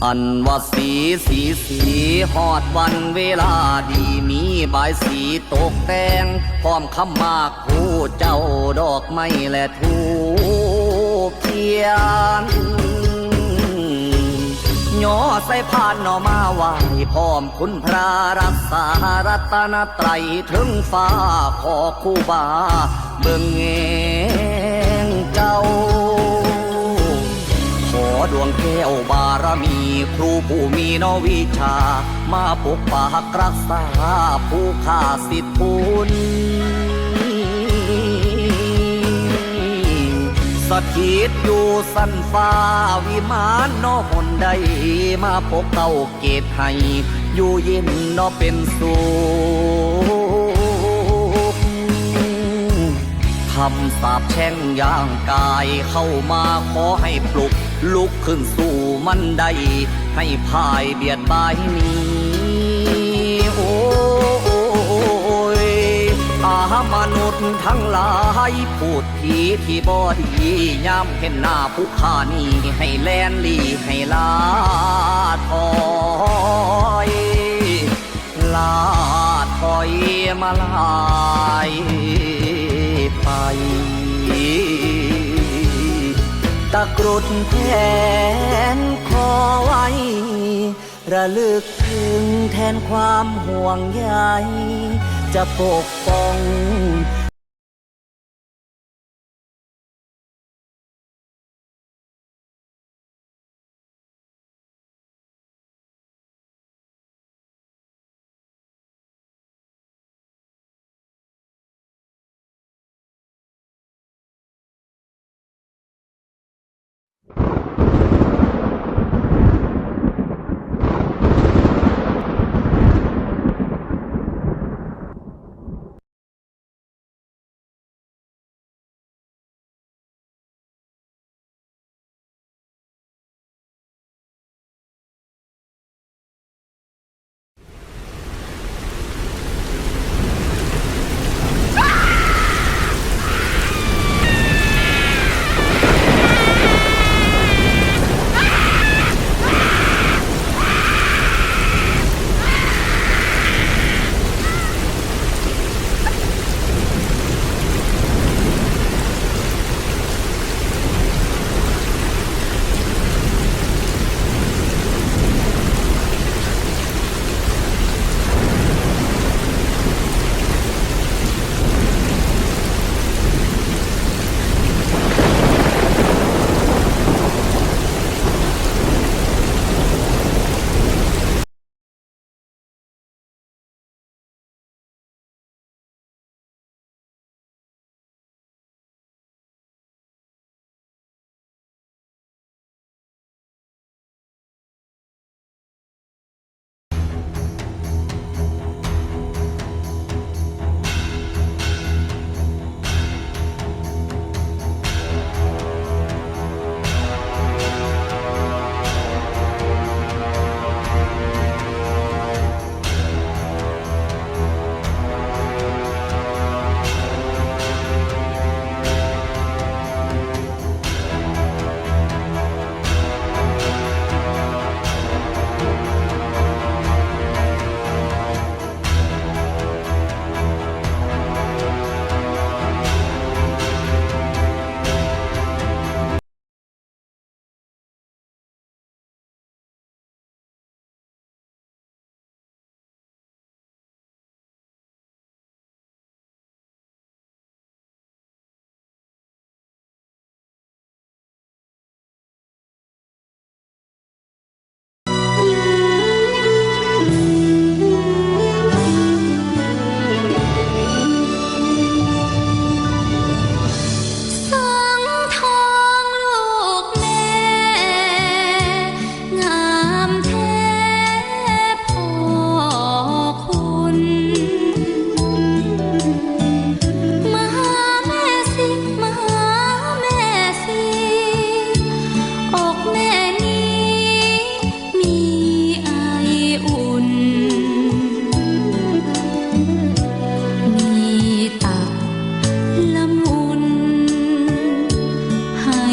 อันว่าสีฮอดวันเวลาดีมีบายสีตกแต่งพร้อมคำมากผู้เจ้าดอกไม้และทูปเทียนย่อใส่พานหน่อมาไหวพร้อมคุณพระรักษารัตนตรัยถึงฟ้าขอคู่บาเบิ่งแงงเจ้าขอดวงแก้วบารมีครูผู้มีนวิชามาปกปักรักษาผู้ข้าสิทธิคุณสถิตอยู่สันฟ้าวิมานนอหนใดมาพบเต้าเกตให้อยู่เย็นนอเป็นสุขคำสาปแช่งย่างกายเข้ามาขอให้ปลุกลุกขึ้นสู่มันใดให้พายเบียดบายนี้โอ้ยมนุษย์ทั้งหลายพูดผีที่บ่ดีย้ำเห็นหน้าผู้ข้านี่ให้แลนลีให้ลาถอยลาถอยมาลายไปตะกรุดแทนคอไว้ระลึกถึงแทนความห่วงใยจะปกป้อง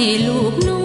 ให้ลูกน้